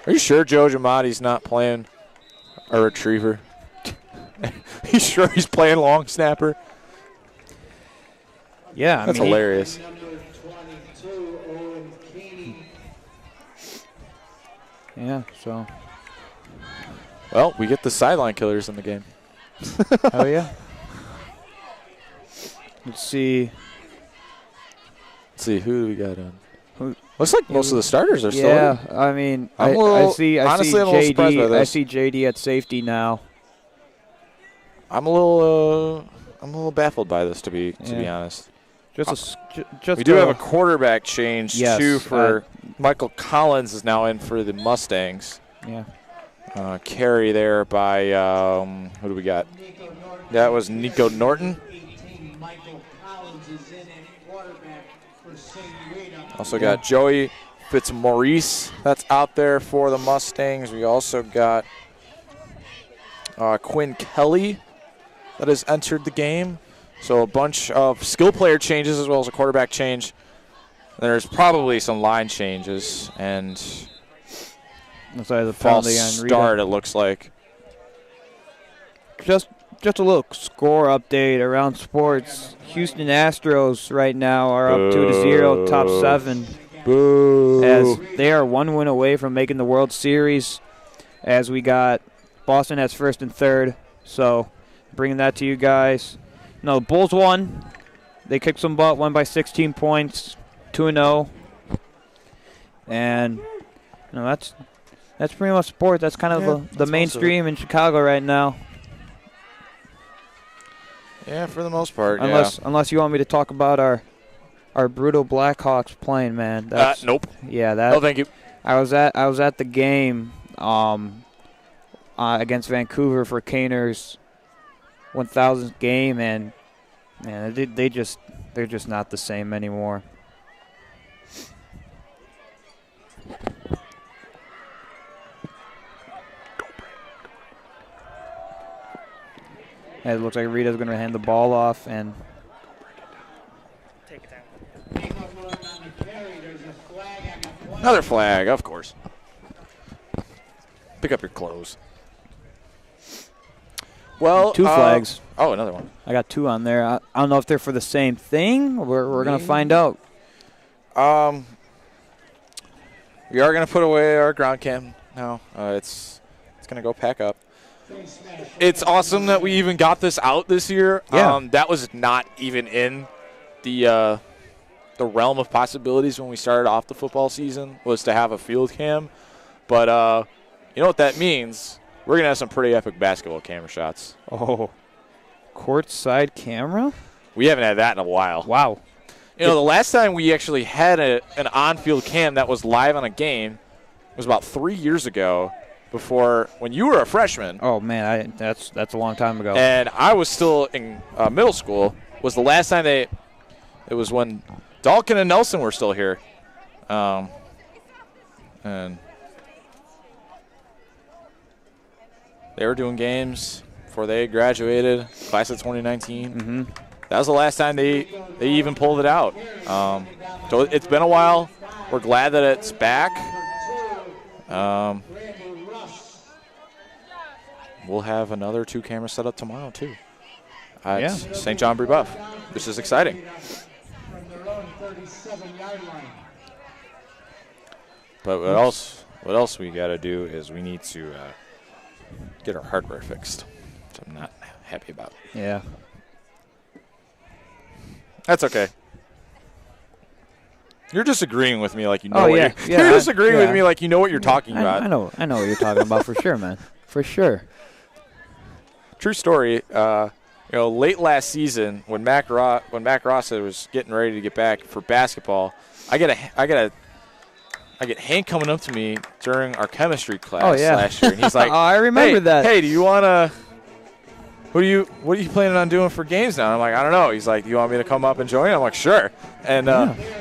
Are you sure Joe Giamatti's not playing a retriever? He's sure he's playing long snapper? Yeah. That's hilarious. Yeah, so. Well, we get the sideline killers in the game. Oh, yeah. Let's see. Who do we got on? Looks like most of the starters are still in. Yeah, I mean, I see JD at safety now. I'm a little baffled by this, to be honest. We do have a quarterback change too for Michael Collins is now in for the Mustangs. Yeah. Carry there by who do we got? That was Nico Norton. Also got Joey Fitzmaurice that's out there for the Mustangs. We also got Quinn Kelly that has entered the game. So a bunch of skill player changes as well as a quarterback change. There's probably some line changes and false start, it looks like. Just a little score update around sports. Houston Astros right now are up 2-0, top 7. Boo. As they are 1 win away from making the World Series. As we got Boston as first and third. So bringing that to you guys. No, the Bulls won. They kicked some butt, won by 16 points, 2-0. And that's pretty much sport. That's kind of the mainstream in Chicago right now. Yeah, for the most part. Unless you want me to talk about our brutal Blackhawks playing, man. Nope. Yeah, no, thank you. I was at the game against Vancouver for Kaner's 1000th game, and man, they're just not the same anymore. It looks like Rita's going to hand the ball off, and Another flag, of course. Pick up your clothes. Well, 2 flags. Oh, another one. I got 2 on there. I don't know if they're for the same thing. We're going to find out. We are going to put away our ground cam now. It's going to go pack up. It's awesome that we even got this out this year. Yeah. That was not even in the realm of possibilities when we started off the football season, was to have a field cam. But you know what that means? We're going to have some pretty epic basketball camera shots. Oh, courtside camera? We haven't had that in a while. Wow. You know, the last time we actually had an on-field cam that was live on a game was about 3 years ago, when you were a freshman. Oh, man, that's a long time ago. And I was still in middle school. Was the last time it was when Dalkin and Nelson were still here. And they were doing games before they graduated, class of 2019. Mm-hmm. That was the last time they even pulled it out. So it's been a while. We're glad that it's back. We'll have another 2 cameras set up tomorrow, too, at St. John Brebeuf. This is exciting. But what else we got to do is we need to get our hardware fixed, which I'm not happy about. Yeah. That's okay. You're disagreeing with me like you know Oh, what yeah. you're disagreeing with me like you know what you're talking about. I know what you're talking about for sure, man. For sure. True story. Late last season when Mac Ross was getting ready to get back for basketball, I get Hank coming up to me during our chemistry class last year, and he's like, "Oh, I remember that. Hey, do you wanna? What are you planning on doing for games now?" And I'm like, "I don't know." He's like, "You want me to come up and join?" I'm like, "Sure." And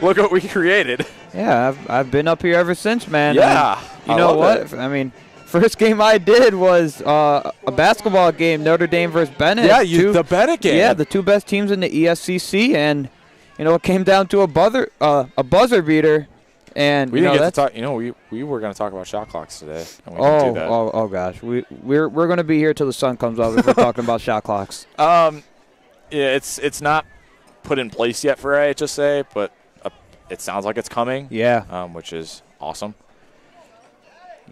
look what we created. Yeah, I've been up here ever since, man. Yeah. You know what? I mean, first game I did was a basketball game, Notre Dame versus Bennett. Yeah, the Bennett game. Yeah, the 2 best teams in the ESCC, and it came down to a buzzer beater. And we didn't get to talk. We were going to talk about shot clocks today. And we didn't do that. Oh gosh, we're going to be here till the sun comes up if we're talking about shot clocks. Yeah, it's not put in place yet for IHSA, but it sounds like it's coming. Yeah. Which is awesome.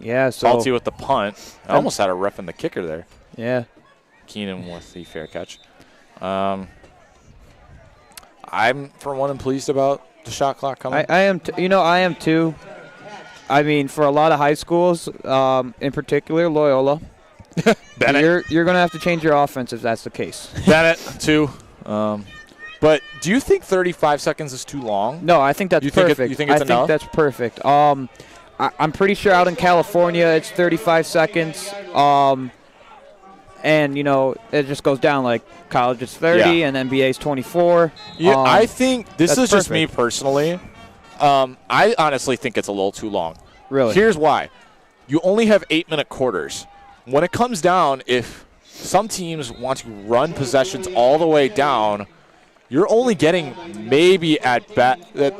Yeah. So Salty with the punt. I almost had a ref in the kicker there. Yeah. Keenan with the fair catch. I'm for one pleased about the shot clock coming. I am. I am too. I mean, for a lot of high schools, in particular Loyola, Bennett. you're going to have to change your offense if that's the case. Bennett too. But do you think 35 seconds is too long? No, I think that's perfect. You think it's enough? I think that's perfect. I'm pretty sure out in California it's 35 seconds. And, it just goes down like college is 30 and NBA is 24. Yeah, I think this is just perfect. me personally. I honestly think it's a little too long. Really? Here's why. You only have 8-minute quarters. When it comes down, if some teams want to run possessions all the way down, you're only getting maybe at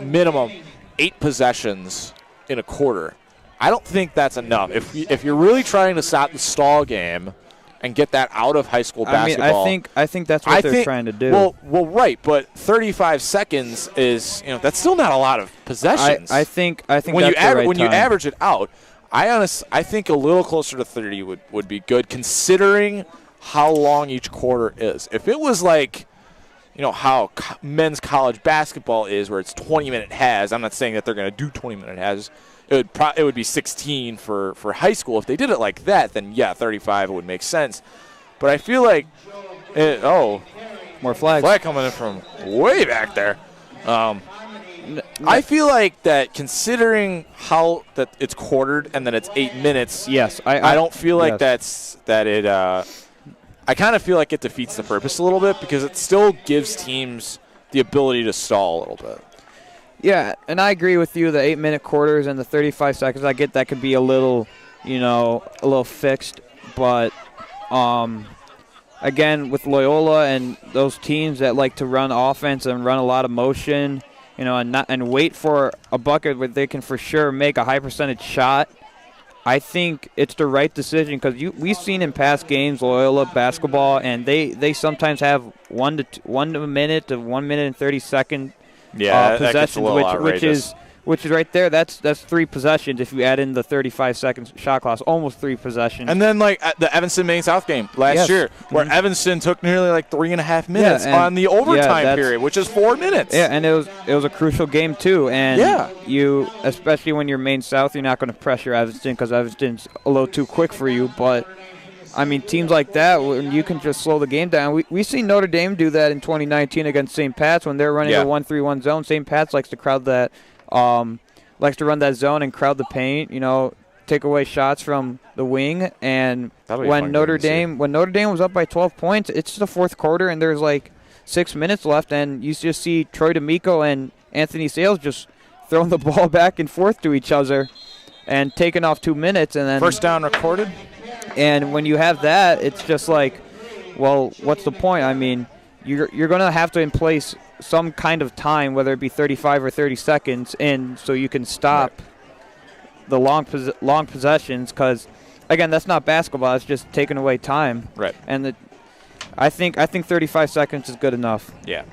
minimum 8 possessions in a quarter. I don't think that's enough. If you're really trying to stop the stall game and get that out of high school basketball. I think that's what they're trying to do. Well, right, but 35 seconds is that's still not a lot of possessions. I think when that's you average it out, I think a little closer to 30 would be good, considering how long each quarter is. If it was like how men's college basketball is, where it's 20-minute halves. I'm not saying that they're going to do 20-minute halves. It would be 16 for high school. If they did it like that, then 35 would make sense. But I feel like more flags. Flag coming in from way back there. I feel like that, considering how that it's quartered and then it's 8 minutes. Yes, I don't feel like I kind of feel like it defeats the purpose a little bit, because it still gives teams the ability to stall a little bit. Yeah, and I agree with you. The 8-minute quarters and the 35 seconds, I get that could be a little fixed. But again, with Loyola and those teams that like to run offense and run a lot of motion and wait for a bucket where they can for sure make a high percentage shot, I think it's the right decision because we've seen in past games Loyola basketball, and they sometimes have 1 minute to 1 minute and 30-second possessions, which is right there. That's 3 possessions if you add in the 35-second shot clock, almost 3 possessions. And then like the Evanston-Maine South game last year, where Evanston took nearly like 3.5 minutes on the overtime period, which is 4 minutes. Yeah, and it was a crucial game too. And you, especially when you're Maine South, you're not going to pressure Evanston because Evanston's a little too quick for you. But I mean, teams like that, when you can just slow the game down. We've seen Notre Dame do that in 2019 against St. Pat's when they're running a 1-3-1 zone. St. Pat's likes to crowd that. Likes to run that zone and crowd the paint, take away shots from the wing. And when Notre Dame was up by 12 points, it's the fourth quarter and there's like 6 minutes left, and you just see Troy D'Amico and Anthony Sales just throwing the ball back and forth to each other and taking off 2 minutes, and then first down recorded. And when you have that, it's just like, well, what's the point? I mean, you're going to have to in place some kind of time, whether it be 35 or 30 seconds, so you can stop the long possessions. Because again, that's not basketball; it's just taking away time. Right. And I think 35 seconds is good enough. Yeah.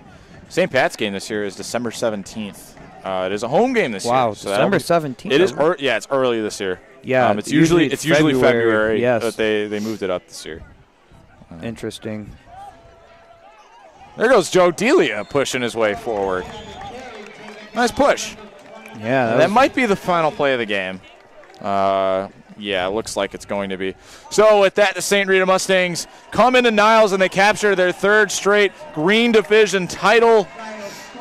St. Pat's game this year is December 17th. It is a home game this year. Wow, so December 17th. It is. It's early this year. Yeah. It's usually February. Yes. But they moved it up this year. Interesting. There goes Joe Delia pushing his way forward. Nice push. Yeah. That might be the final play of the game. Yeah, it looks like it's going to be. So with that, the St. Rita Mustangs come into Niles and they capture their 3rd straight Green Division title.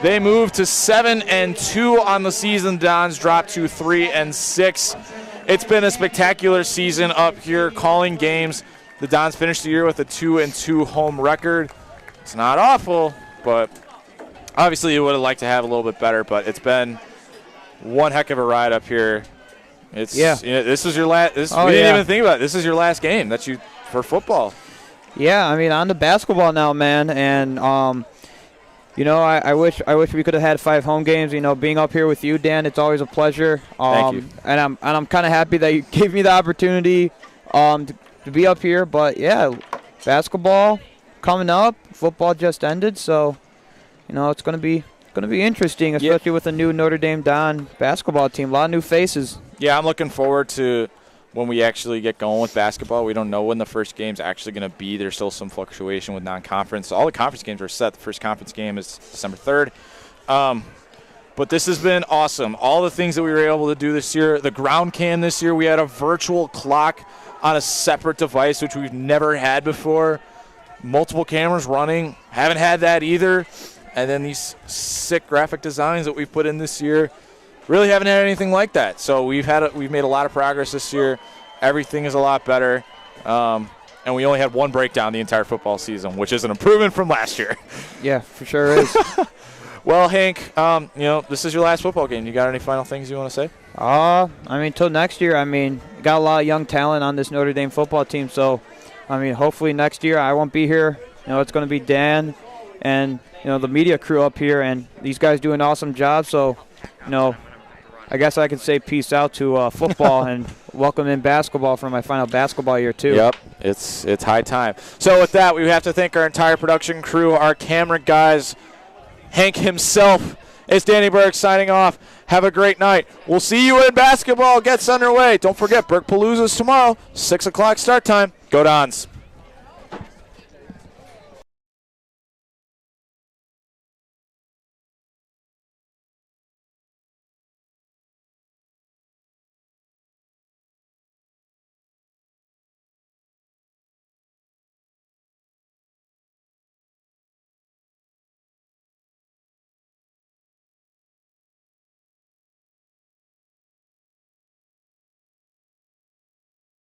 They move to 7-2 on the season. Dons drop to 3-6. It's been a spectacular season up here calling games. The Dons finished the year with a 2-2 home record. It's not awful, but obviously you would have liked to have a little bit better, but it's been one heck of a ride up here. This is your last. We didn't even think about it. This is your last game for football. Yeah, I mean, on to basketball now, man, and I wish we could have had 5 home games. Being up here with you, Dan, it's always a pleasure. Thank you. And I'm kind of happy that you gave me the opportunity to be up here. But yeah, basketball coming up. Football just ended, so it's going to be interesting, especially with a new Notre Dame Don basketball team. A lot of new faces. Yeah, I'm looking forward to when we actually get going with basketball. We don't know when the first game's actually going to be. There's still some fluctuation with non-conference. All the conference games are set. The first conference game is December 3rd. But this has been awesome. All the things that we were able to do this year. The ground cam this year, we had a virtual clock on a separate device, which we've never had before. Multiple cameras running. Haven't had that either. And then these sick graphic designs that we've put in this year. Really haven't had anything like that. So we've made a lot of progress this year. Everything is a lot better. And we only had one breakdown the entire football season, which is an improvement from last year. Yeah, for sure is. Well, Hank, this is your last football game. You got any final things you want to say? Till next year. Got a lot of young talent on this Notre Dame football team. So, hopefully next year I won't be here. It's going to be Dan and, the media crew up here. And these guys do an awesome job. So, I guess I could say peace out to football and welcome in basketball for my final basketball year, too. Yep, it's high time. So with that, we have to thank our entire production crew, our camera guys, Hank himself. It's Danny Berg signing off. Have a great night. We'll see you when basketball gets underway. Don't forget, Berg Palooza's tomorrow, 6 o'clock start time. Go Dons.